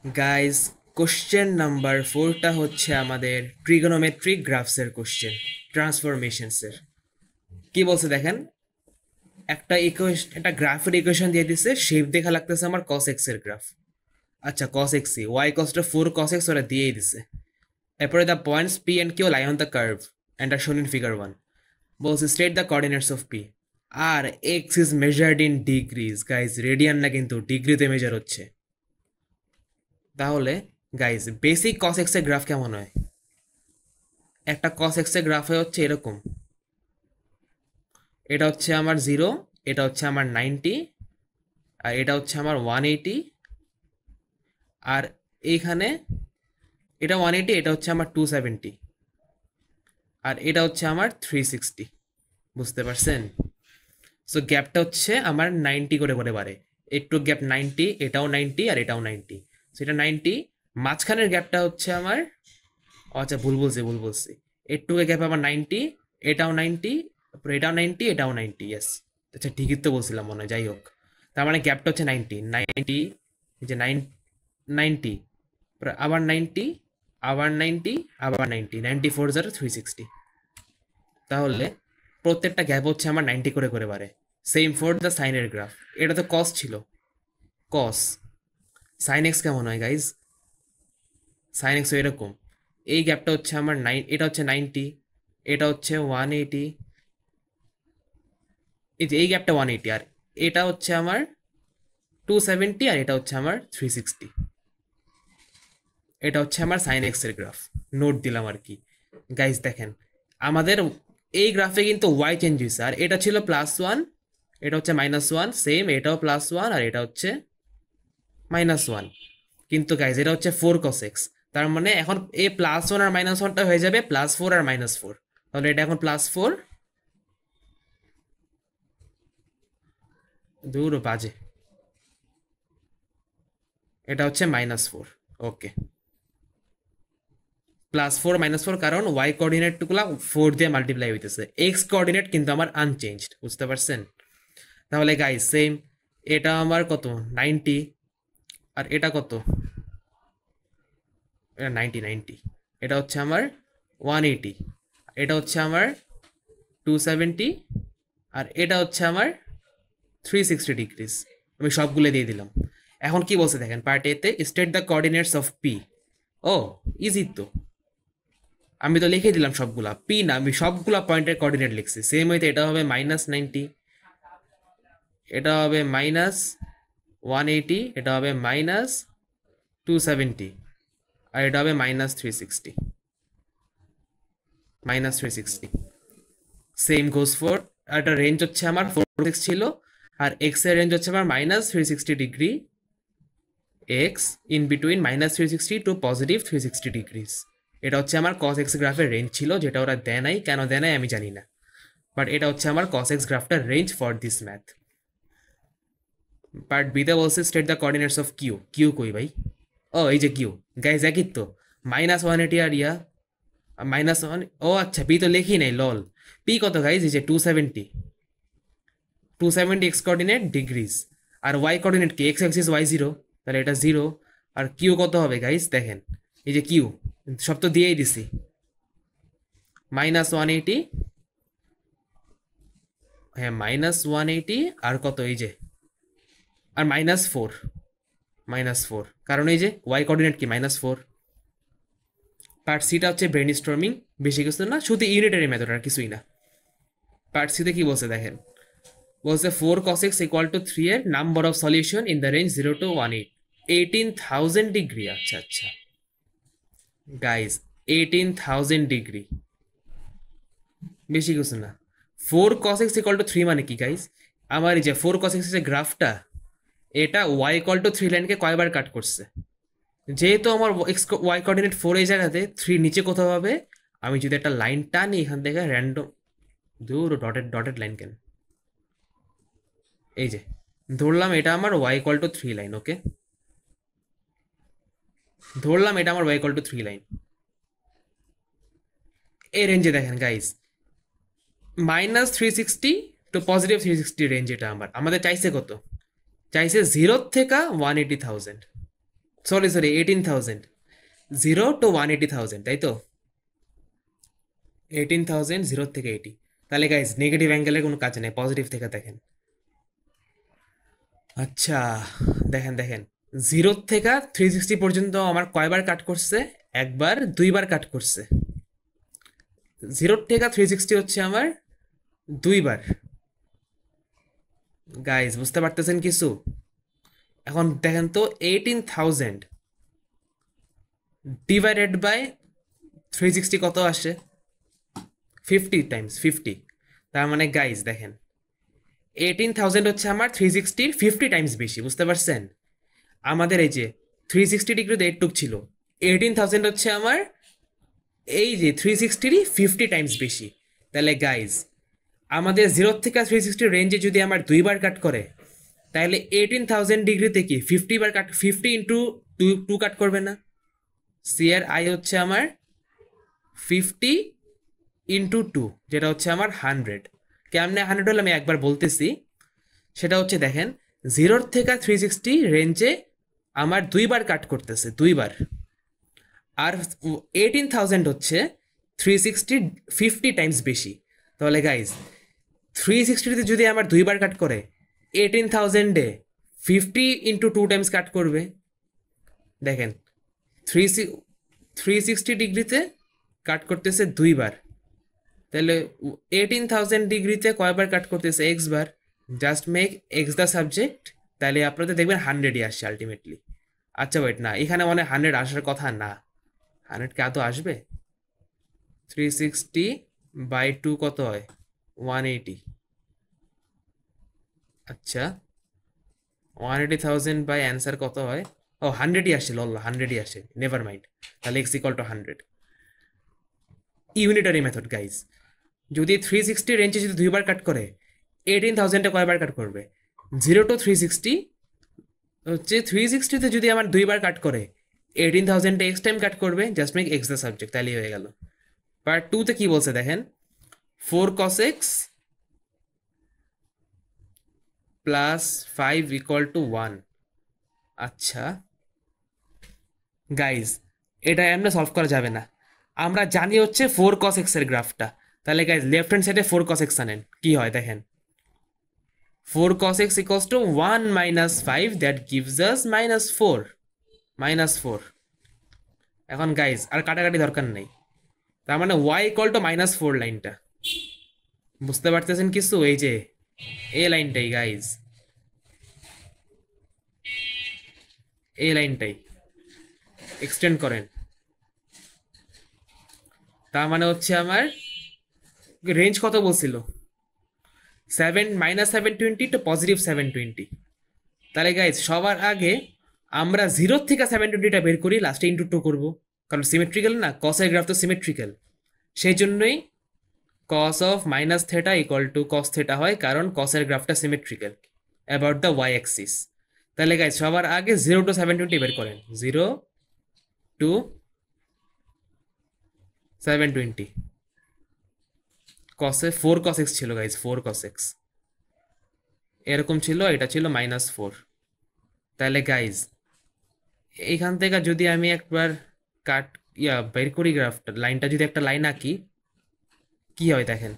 Guys, question number 4টা হচ্ছে আমাদের ট্রিগোনোমেট্রিক গ্রাফসের কোশ্চেন, ট্রান্সফরমেশনসের। কি বলছে দেখেন, একটা গ্রাফের ইকুয়েশন দিয়ে দিছে, শেপ দেখা লাগতেছে আমার cos x এর গ্রাফ। আচ্ছা, cos x y cosটা 4 cos x ওরা দিয়েই দিছে। এরপরে the points p and q lie on the curve and are shown in figure 1. বলছে state the coordinates of p। আর x is measured in degrees guys, radian না কিন্তু ডিগ্রিতে measure হচ্ছে। তাহলে গাইস, বেসিক cos x এর graph কেমন হয়? একটা cos x এর গ্রাফ হচ্ছে এরকম। এটা হচ্ছে আমার 0, এটা হচ্ছে আমার 90, আর এটা হচ্ছে আমার 180, আর এইখানে এটা 180, এটা হচ্ছে আমার 270, আর এটা হচ্ছে আমার 360। বুঝতে পারছেন? সো গ্যাপটা হচ্ছে আমার 90 করে করে বাড়ে। একটু গ্যাপ 90, এটাও 90 আর এটাও 90। সো এটা 90, মাঝখানের গ্যাপটা হচ্ছে আমার, আচ্ছা ভুল বলছি। একটু গ্যাপ আমার 90, এটাও 90, তারপরে এটাও 90, এটাও 90। ইয়েস, আচ্ছা ঠিকই তো বলছিলাম মনে হয়। যাই হোক, তার মানে গ্যাপটা হচ্ছে 90, এই যে 90, আবার 90, আবার 90, আবার 90, 94 0 360। তাহলে প্রত্যেকটা গ্যাপ হচ্ছে আমার 90 করে করে বাড়ে। সেম ফর দ্য সাইনের গ্রাফ। এটা তো কস ছিল, কস। সাইন এক্স কেমন হয় গাইজ? সাইন এক্স এরকম। এই গ্যাপটা হচ্ছে আমার এটা হচ্ছে 90, এটা হচ্ছে 180, এই গ্যাপটা 180, আর এটা হচ্ছে আমার 270, আর এটা হচ্ছে আমার 360। এটা হচ্ছে আমার সাইন এক্স এর গ্রাফ। নোট দিলাম আর কি। গাইজ দেখেন, আমাদের এই গ্রাফে কিন্তু ওয়াই চেঞ্জ হয়েছে, আর এটা ছিল +1, এটা হচ্ছে -1, সেম এটাও +1, আর এটা হচ্ছে -1। কিন্তু গাইজ এটা হচ্ছে 4 cos x, তার মানে এখন এই +1 আর -1টা হয়ে যাবে +4 আর -4। তাহলে এটা এখন +4, দূর বাজে, এটা হচ্ছে -4। ওকে, +4 -4, কারণ ওয়াই কোঅর্ডিনেটগুলো 4 দিয়ে মাল্টিপ্লাই হইতেছে, এক্স কোঅর্ডিনেট কিন্তু আমার আনচেঞ্জড। বুঝতে পারছেন? তাহলে গাইজ সেম, এটা আমার কত 90, আর এটা কত, এটা 90, এটা হচ্ছে আমার 180, এটা হচ্ছে আমার 270, আর এটা হচ্ছে আমার 360 ডিগ্রিজ। আমি সবগুলো দিয়ে দিলাম। এখন কি বলছে দেখেন, পার্ট এতে state the coordinates of P. ও, ইজি তো, আমি তো লিখে দিলাম সবগুলা। পি না, আমি সবগুলা পয়েন্টের কোঅর্ডিনেট লিখছি। সেম হইতে এটা হবে -90, এটা হবে -180, এটা হবে -270, আর এটা হবে -360, -360। সেম গোজ ফর, একটা রেঞ্জ হচ্ছে আমার 4 ছিল, আর এক্স এর রেঞ্জ হচ্ছে আমার -360 degree, x in between -360 to +360 degrees. এটা হচ্ছে আমার cos x গ্রাফের রেঞ্জ ছিল, যেটা ওরা দেয় নাই। কেন দেয় নাই আমি জানি না, বাট এটা হচ্ছে আমার cos x গ্রাফটার range for this math. Part বিতে বলছে state the coordinates of Q. Q কই ভাই? ও, এই যে কিউ। গাইজ একই তো, -180 আর -1। ও আচ্ছা, পি তো লিখি নাই, লল। পি কত গাইজ? এই যে 270, 270 এক্স কোঅর্ডিনেট ডিগ্রিজ, আর ওয়াই কোঅর্ডিনেট কি? এক্স অ্যাক্সিস y0, তাহলে এটা 0। আর কিউ কত হবে গাইজ? দেখেন, এই যে কিউ, সব তো দিয়েই দিছি। -180, হ্যাঁ -180, আর কত এই যে, আর -4, -4, কারণ এই যে ওয়াই কোঅর্ডিনেট কি? -4। পার্ট সিটা হচ্ছে ব্রেন স্টর্মিং, বেশি কিছু না, শুধু ইউনিটারি মেথড, আর কিছুই না। পার্ট সিতে কি বলছে দেখেন, বলছে 4 cos x ইকুয়াল টু 3 এর number of solution in the range 0 to 18,000 degree. আচ্ছা আচ্ছা গাইজ, 18,000 ডিগ্রি, বেশি কিছু না। 4 cos x ইকুয়াল টু 3 মানে কি গাইজ? আমার এই যে 4 cos x এর গ্রাফটা, এটা y ইকুয়াল টু 3 লাইনকে কয়বার কাট করছে? যেহেতু আমার এক্স ওয়াই কোঅর্ডিনেট 4 এই জায়গাতে, 3 নিচে কোথাও হবে। আমি যদি একটা লাইন টানি এখান থেকে র্যান্ডম, দূর ডটেড ডটেড লাইন কেন, এই যে ধরলাম এটা আমার ওয়াই ইকুয়াল টু 3 লাইন। ওকে, ধরলাম এটা আমার ওয়াই ইকুয়াল টু 3 লাইন। এই রেঞ্জে দেখেন গাইস, -360 টু +360 রেঞ্জ। এটা আমাদের চাইছে কত? চাইছে 0 থেকে 180,000। সরি 18,000, 0 to 180,000, তাই তো? 18,000 0 থেকে 80। তাহলে গাইজ নেগেটিভ অ্যাঙ্গেলের কোনো কাজ নেই, পজিটিভ থেকে দেখেন। আচ্ছা, দেখেন দেখেন, 0 থেকে 360 পর্যন্ত আমার কয়বার কাট করছে? একবার, দুইবার কাট করছে। 0 থেকে 360 হচ্ছে আমার দুইবার। গাইজ বুঝতে পারতেছেন কিছু? এখন দেখেন তো 18,000 ডিভাইডেড বাই 360 কত আসে? 50 টাইমস 50। তার মানে গাইজ দেখেন 18,000 হচ্ছে আমার 360 50 টাইমস বেশি, বুঝতে পারছেন? আমাদের এই যে 360 ডিগ্রিতে এইটুক ছিল, 18,000 হচ্ছে আমার এই যে 360 50 টাইমস বেশি। তাহলে গাইজ আমাদের 0 থেকে 360 রেঞ্জে যদি আমার দুইবার কাট করে, তাহলে 18,000 ডিগ্রিতে কি 50 বার কাট, 50 ইন্টু টু কাট করবে না? সি আর আই হচ্ছে আমার 50 ইন্টু টু, যেটা হচ্ছে আমার 100। কেমনে 100 হলে আমি একবার বলতেছি, সেটা হচ্ছে দেখেন 0 থেকে 360 রেঞ্জে আমার দুইবার কাট করতেছে, দুইবার। আর 18,000 হচ্ছে 360 50 টাইমস বেশি। তাহলে গাইজ 360তে যদি আমার দুইবার কাট করে, 18,000-এ 50 ইন্টু টু টাইমস কাট করবে। দেখেন 360 ডিগ্রিতে কাট করতেছে দুইবার, তাহলে 18,000 ডিগ্রিতে কয়বার কাট করতেছে? X bar. Just make x the subject, তাহলে আপনাদের দেখবেন 100ই আসছে আলটিমেটলি। আচ্ছা ওয়েট, না এখানে মানে 100 আসার কথা না। 100 কি আদৌ আসবে? 360 বাই 2 কত হয়? 180। আচ্ছা 180,000 বাই অ্যান্সার কত হয়? ও 100ই আসছে, লল্লা 100ই আসে, নেভার মাইন্ড। তাহলে x equal to 100। Unitary method guys. যদি 360 রেঞ্জে যদি দুইবার কাট করে, 18,000-এ কয়বার কাট করবে? 0 টু 360 হচ্ছে 360-তে যদি আমার দুইবার কাট করে, 18,000-এ এক্স টাইম কাট করবে। Just make x the subject, তাহলেই হয়ে গেল। পার্ট 2-তে কি বলছে দেখেন, 4 cos x plus 5 equal to 1। আচ্ছা গাইজ, এটা এমনি সলভ করা যাবে না। আমরা জানি হচ্ছে 4 cos x এর গ্রাফটা। তাহলে গাইজ লেফট হ্যান্ড সাইডে 4 cos x আনেন, কি হয় দেখেন। 4 cos x equals to 1 minus 5, that gives us -4, -4। এখন গাইজ আর কাটাকাটি দরকার নেই, তার মানে y ইকুয়াল টু -4 লাইনটা, বুঝতে পারতেছেন কিছু? এই যে এই লাইনটাই গাইজ, এই লাইনটাই এক্সটেন্ড করেন। তার মানে হচ্ছে আমার রেঞ্জ কত বলছিল? -720 টু +720। তাহলে গাইজ সবার আগে আমরা 0 থেকে 720টা বের করি, লাস্টে ইন্টু 2 করবো, কারণ সিমেট্রিক্যাল না, কসের গ্রাফ তো সিমেট্রিক্যাল। সেই জন্যই cos of minus theta equal to cos theta হয়, কারণ কসের গ্রাফটা symmetrical about the Y axis. তাহলে গাইজ সবার আগে 0 টু 720 বের করেন, 0 টু 720। কসে 4 cos x ছিল গাইজ, 4 cos x এরকম ছিল, এটা ছিল -4। তাহলে গাইজ এইখান থেকে যদি আমি একবার কাট বের করি গ্রাফটা, লাইনটা যদি একটা লাইন আঁকি, কি হয় দেখেন।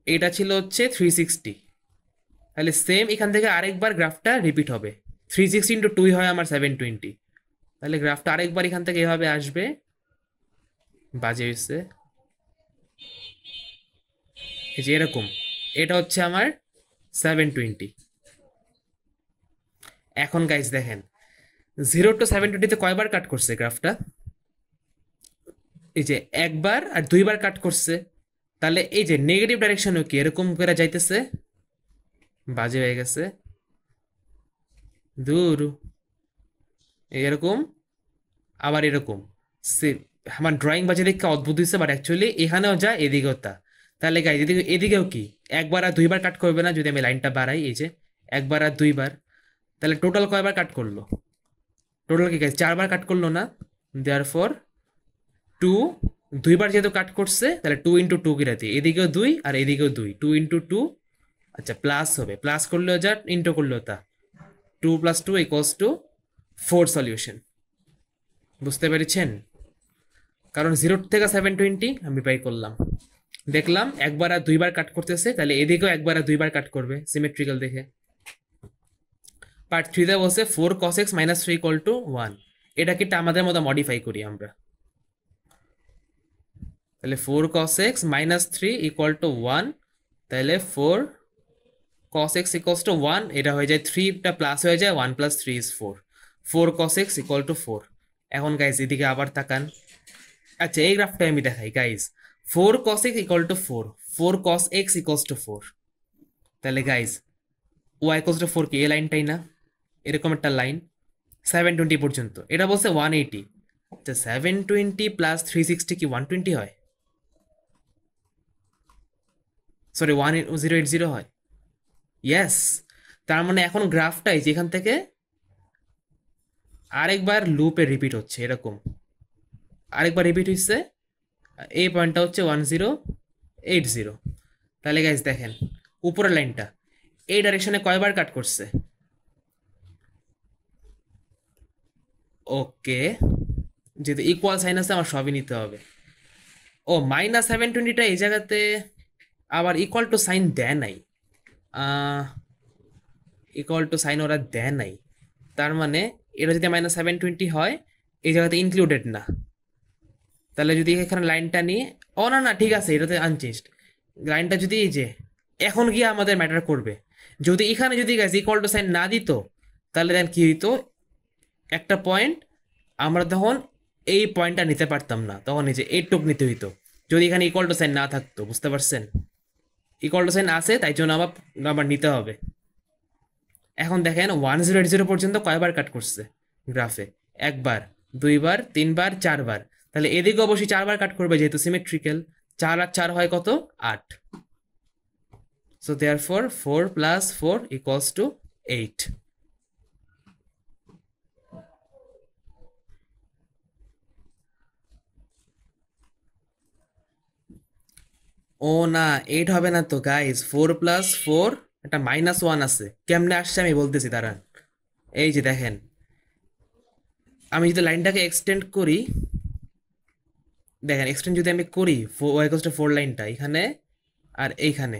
এটা ছিল হচ্ছে 360, তাহলে সেম এখান থেকে আরেকবার গ্রাফটা রিপিট হবে। 360 ইন্টু 2 হয় আমার 720। তাহলে গ্রাফটা আরেকবার এখান থেকে এভাবে আসবে, বাজে হয়েছে এই যে এরকম। এটা হচ্ছে আমার 720। এখন গাইজ দেখেন 0 টু 720-তে কয়বার কাট করছে গ্রাফটা? এই যে একবার আর দুইবার কাট করছে। তাহলে এই যে নেগেটিভ ডাইরেকশনও কি এরকম করে যাইতেছে, বাজে হয়ে গেছে, দূর এরকম, আবার এরকম। আমার ড্রয়িং বাজে দেখে অদ্ভুত হয়েছে, বাট অ্যাকচুয়ালি এখানেও যা এদিকেও তা। তাহলে গাইজ এদিকে এদিকেও কি একবার আর দুইবার কাট করবে না? যদি আমি লাইনটা বাড়াই, এই যে একবার আর দুইবার, তাহলে টোটাল কয়বার কাট করলো? টোটাল কি গাইজ 4বার কাট করলো না? দেয়ারফর 2, দুইবার যেহেতু কাট করছে, তাহলে 2 ইন্টু 2 কিরা দিই, এদিকেও 2 আর এদিকেও 2, 2 ইন্টু 2। আচ্ছা প্লাস হবে, প্লাস করলেও যা, ইন্টু করলেও তা, 2 + 2 = 4 সলিউশন। বুঝতে পেরেছেন? কারণ 0 থেকে 720 আমি বাই করলাম, দেখলাম একবার আর দুইবার কাট করতেছে, তাহলে এদিকেও একবার আর দুইবার কাট করবে সিমেট্রিক্যাল দেখে। পার্ট 3 তে বলছে 4 cos x - 3 = 1। এটাকে আমাদের মতো মডিফাই করি আমরা, তাহলে 4 cos x - 3 = 1, তাহলে 4 cos x = 1, এটা হয়ে যায় 3 টা প্লাস হয়ে যায় 1 + 3 = 4, 4 cos x = 4। এখন গাইস এদিকে আবার তাকান, আচ্ছা এই গ্রাফটা আমি দেখাই guys. 4 cos x = 4, 4 cos x = 4, তাহলে গাইস y = 4 কি এই লাইনটাই না? এরকম একটা লাইন 720 পর্যন্ত, এটা বলছে 180, আচ্ছা 720 + 360 কি 120 হয়? সরি 1080 হয়। ইয়েস, তার মানে এখন গ্রাফটাই যেখান থেকে আরেকবার লুপে রিপিট হচ্ছে, এরকম আরেকবার রিপিট হচ্ছে, এই পয়েন্টটা হচ্ছে 1080। তাহলে গাইজ দেখেন উপরের লাইনটা এই ডাইরেকশনে কয়বার কাট করছে? ওকে, যেহেতু ইকুয়াল সাইন আছে আমার সবই নিতে হবে। ও -720টা এই জায়গাতে আবার ইকুয়াল টু সাইন দেয় নাই, ইকুয়াল টু সাইন ওরা দেয় নাই, তার মানে এটা যদি -720 হয় এই জায়গাতে ইনক্লুডেড না। তাহলে যদি এখানে লাইনটা নিয়ে, ও না না ঠিক আছে, এটাতে আনচেঞ্জড। লাইনটা যদি এই যে এখন গিয়ে আমাদের ম্যাটার করবে, যদি এখানে যদি গাইজ ইকুয়াল টু সাইন না দিত তাহলে দেন কি হইতো, একটা পয়েন্ট আমরা তখন এই পয়েন্টটা নিতে পারতাম না, তখন এই যে এইটুক নিতে হইতো যদি এখানে ইকুয়াল টু সাইন না থাকতো। বুঝতে পারছেন? ইকুয়াল টু সাইন আছে তাই জন্য আবার নিতে হবে। এখন দেখেন 1080 পর্যন্ত কয়বার কাট করছে গ্রাফে? একবার, দুইবার, তিনবার, চারবার। তাহলে এদিকে অবশ্যই চারবার কাট করবে যেহেতু সিমেট্রিক্যাল। 4 আর 4 হয় কত? 8। So therefore 4 + 4 = 8। ও না, 8 হবে না তো গাইস, 4 + 4 একটা -1 আছে, কেমনে আসছে আমি বলতেছি দাঁড়ান। এই যে দেখেন আমি যদি লাইনটাকে এক্সটেন্ড করি, দেখেন এক্সটেন্ড যদি আমি করি y = 4 লাইনটা এখানে আর এইখানে,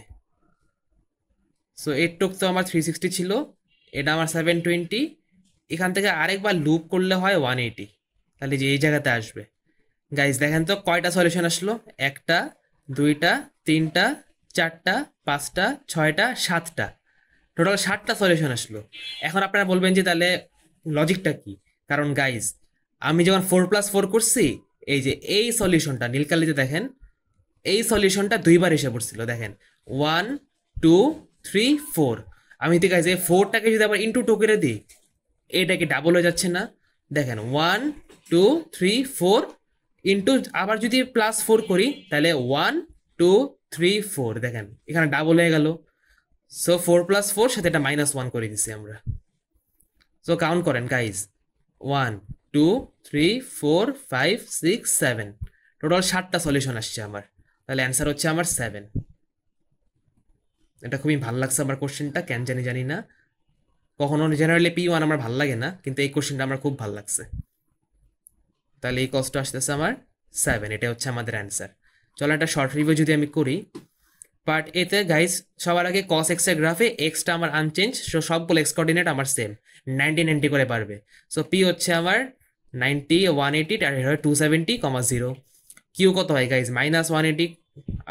সো এইটুক তো আমার 360 ছিল, এটা আমার 720, এখান থেকে আরেকবার লুপ করলে হয় 180, তাহলে যে এই জায়গাতে আসবে। গাইজ দেখেন তো কয়টা সলিউশন আসলো? একটা, দুইটা, তিনটা, চারটা, পাঁচটা, ছয়টা, সাতটা, টোটাল 7টা সলিউশন আসলো। এখন আপনারা বলবেন যে তাহলে লজিকটা কি? কারণ গাইজ আমি যখন 4 + 4 করছি, এই যে এই সলিউশনটা নীলকালিতে দেখেন, এই সলিউশনটা দুইবার এসে পড়ছিল, দেখেন 1 2 3 4। আমি তো গাইজ এই 4টাকে যদি আবার ইন্টু 2 করে দিই, এটাকে ডাবল হয়ে যাচ্ছে না? দেখেন 1 2 3 4 ইন্টু আবার যদি +4 করি তাহলে 1 2 3 4, দেখেন এখানে ডাবল হয়ে গেল। সো 4 + 4 সাথে এটা -1 করে দিছি আমরা। সো কাউন্ট করেন গাইজ, 1 2 3 4 5 6 7, টোটাল 7টা সলিউশন আসছে আমার, তাহলে অ্যান্সার হচ্ছে আমার 7। এটা খুবই ভালো লাগছে আমার কোশ্চেনটা, কেন জানি না, কখনো জেনারেলি P1 আমার ভালো লাগে না, কিন্তু এই কোশ্চেনটা আমার খুব ভালো লাগছে। তাহলে এই কষ্ট আসতেছে আমার 7, এটা হচ্ছে আমাদের অ্যান্সার। চলো একটা শর্ট রিভিউ যদি আমি করি। পার্ট এতে গাইজ সবার আগে cos x এর গ্রাফে এক্সটা আমার আনচেঞ্জ, সবগুলো এক্স কোঅর্ডিনেট আমার সেম 90 90 করে পারবে। সো পি হচ্ছে আমার 90 180 আর এটা হয় 270, 0। কিউ কত হয় গাইজ? -180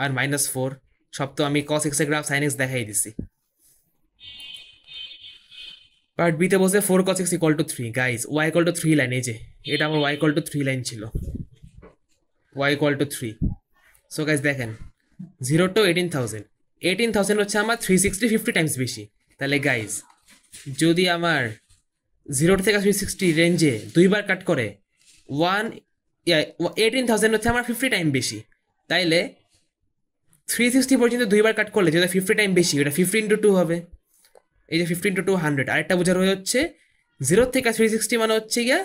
আর -4, সব তো আমি cos x এর গ্রাফ sin x দেখাই দিছি। পার্ট বিতে বসে 4 cos x = 3, guys y = 3 line, এই যে এটা আমার y = 3 লাইন ছিল, y = 3। সো গাইজ দেখেন 0 to 18,000, 18,000 হচ্ছে আমার 360 50 টাইমস বেশি। তাহলে গাইজ যদি আমার 0 থেকে 360 রেঞ্জে দুইবার কাট করে 18,000 হচ্ছে আমার 50 টাইম বেশি, তাইলে 360 পর্যন্ত দুইবার কাট করলে যেটা 50 টাইম বেশি, ওটা 50 × 2 হবে। এই যে 50 × 2 100। আরেকটা বোঝার হয়ে হচ্ছে 0 থেকে 360 মানে হচ্ছে গিয়া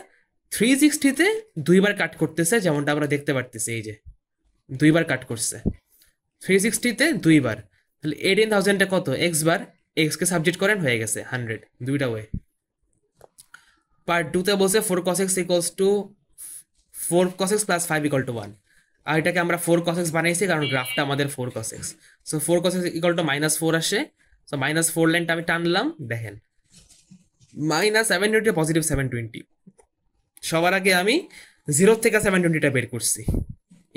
360-তে দুইবার কাট করতেছে, যেমনটা আমরা দেখতে পারতেছি, এই যে দুইবার কাট করছে 360-তে দুইবার। তাহলে 18,000টা কত? এক্স বার, এক্সকে সাবজেক্ট করেন, হয়ে গেছে 100, দুইটা ওয়ে। পার্ট 2 তে বলছে 4 cos x equals to 4 cos x plus 5 equal to 1, আর এটাকে আমরা 4 cos x বানাইছি কারণ গ্রাফটা আমাদের 4 cos x। So 4 cos x equal to -4 আসে। সো -4 লাইনটা আমি টানলাম, দেখেন -720 পজিটিভ 720। সবার আগে আমি 0 থেকে 720টা বের করছি,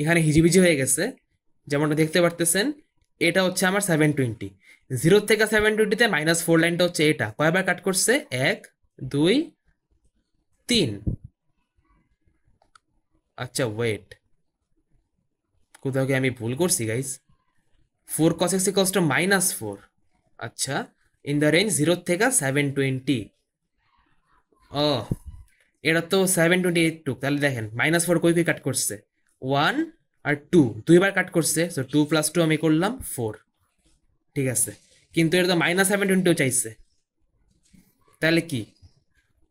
এখানে হিজিবিজি হয়ে গেছে যেমনটা দেখতে পারতেছেন। এটা হচ্ছে আমার 720, 0 থেকে 720তে -4 লাইনটা হচ্ছে এটা, কয়বার কাট করছে? 1 2 3। আচ্ছা ওয়েট, কোথাও কি আমি ভুল করছি guys? 4 cos x equals to -4। আচ্ছা, ইন দ্য রেঞ্জ 0 থেকে 720। ও এটা তো 728 টুক, তাহলে দেখেন -4 কই কই কাট করছে? 1 আর 2 দুইবার কাট করছে। সো 2 + 2 আমি করলাম 4, ঠিক আছে। কিন্তু এটা তো -720ও চাইছে, তাহলে কি?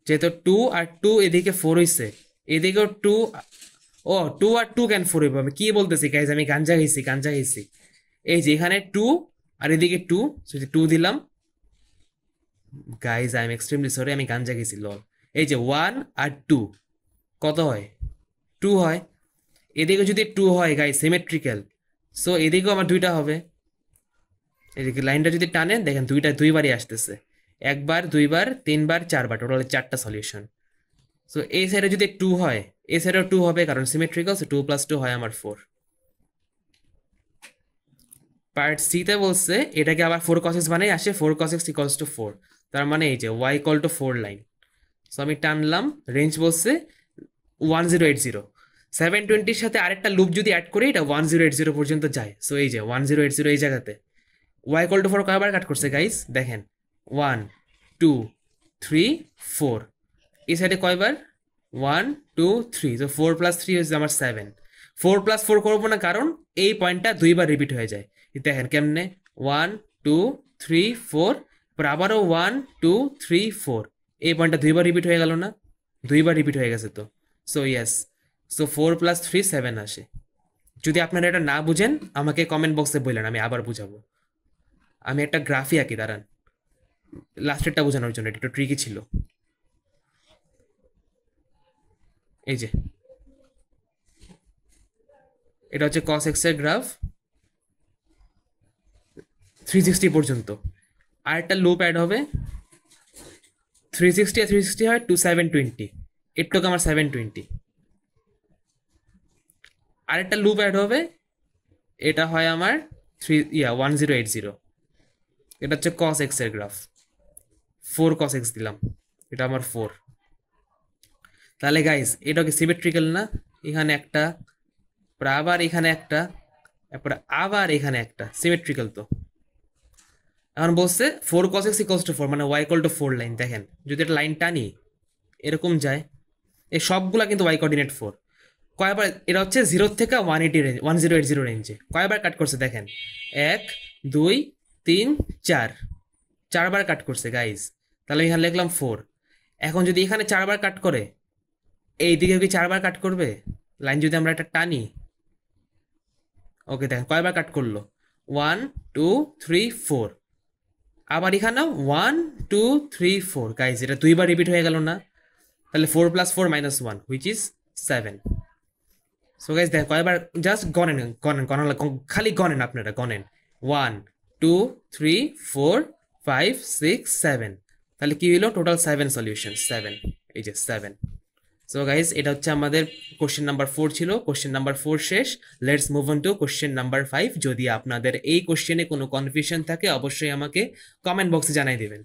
যেহেতু 2 আর 2 এদিকে 4 হইছে, এদিকেও 2। ও 2 আর 2 কেন 4 হইব? আমি কি বলতেছি গাইজ, আমি গাঞ্জা খাইছি। এই যে এখানে 2 আর এদিকে 2, 2 দিলাম। Guys I am extremely sorry, আমি গাঞ্জা খাইছি লল। এই যে 1 আর 2 কত হয়? 2 হয়। এদিকে যদি 2 হয় গাইজ সিমেট্রিক্যাল, সো এদিকেও আমার 2টা হবে। এদিকে লাইনটা যদি টানেন দেখেন দুইবারই আসতেছে, একবার, দুইবার, তিনবার, চারবার, টোটাল 4টা সলিউশন। সো এই সাইডে যদি 2 হয়, এই সাইডেও 2 হবে কারণ সিমেট্রিক্যাল। সো 2 + 2 হয় আমার 4। পার্ট সি তে বলছে এটাকে আবার 4 cos x বানাই আসে 4 cos x ইকুয়ালস টু 4। তার মানে এই যে y equal to 4 line. So আমি টানলাম, রেঞ্জ বলছে 1080। 720 সাথে আরেকটা লুপ যদি অ্যাড করি এটা 1080 পর্যন্ত যায়। সো এই যে 1080 এই জায়গাতে y ইকুয়াল টু 4 কয়বার কাট করছে গাইস? দেখেন 1 2 3 4। এই সাইডে কয়বার? 1 2 3। তো 4 + 3 হচ্ছে আমার 7। 4 + 4 করবো না কারণ এই পয়েন্টটা দুইবার রিপিট হয়ে যায়। দেখেন কেমনে? 1 2 3 4, পর আবারও 1 2 3 4। এই পয়েন্টটা দুইবার রিপিট হয়ে গেল না? দুইবার রিপিট হয়ে গেছে তো। সো ইয়েস, সো 4 + 3 7 আসে। যদি আপনারা এটা না বুঝেন আমাকে কমেন্ট বক্সে বললেন, আমি আবার বুঝাবো। আমি একটা গ্রাফই আঁকি, দাঁড়ান, লাস্টেরটা বোঝানোর জন্য, এটা একটু ট্রিকি ছিল। এই যে এটা হচ্ছে cos x এর গ্রাফ 360 পর্যন্ত। আর একটা লুপ অ্যাড হবে 360 আর 360 হয় 720, এরটুকু আমার 720। আরেকটা লুপ অ্যাড হবে, এটা হয় আমার 1080। এটা হচ্ছে cos x এর গ্রাফ, 4 cos x দিলাম, এটা আমার 4। তাহলে গাইস এটা কি সিমেট্রিক্যাল না? এখানে একটা, তারপর আবার এখানে একটা, তারপর আবার এখানে একটা, সিমেট্রিক্যাল তো। এখন বলছে 4 cos x ইকুয়ালস টু 4, মানে y ইকুয়াল টু 4 লাইন। দেখেন যদি একটা লাইন টানি এরকম যায়, এই সবগুলা কিন্তু y কোঅর্ডিনেট 4। কয়বার? এটা হচ্ছে 0 থেকে 180 রেঞ্জ, 1080 রেঞ্জে কয়বার কাট করছে দেখেন? 1 2 3 4, 4বার কাট করছে গাইজ। তাহলে এখানে লিখলাম 4। এখন যদি এখানে 4বার কাট করে, এই দিকে কি 4বার কাট করবে? লাইন যদি আমরা একটা টানি, ওকে দেখেন কয়বার কাট করলো? 1 2 3 4। আবার এখানে 1 2 3 4। গাইজ এটা দুইবার রিপিট হয়ে গেল না? তাহলে 4 + 4 - 1 হুইচ ইজ 7। সো গাইজ দেখেন কয়বার, জাস্ট গনেন, খালি গনেন, আপনারা গনেন 1 2 3 4 5 6 7। তাহলে কি হলো? Total 7 solution, 7। এই যে 7। সো গাইজ এটা হচ্ছে আমাদের কোশ্চেন নাম্বার 4 ছিল। কোশ্চেন নাম্বার 4 শেষ। Let's move on to question number 5। যদি আপনাদের এই কোশ্চেনে কোনো কনফিউশন থাকে অবশ্যই আমাকে কমেন্ট বক্সে জানাই দেবেন।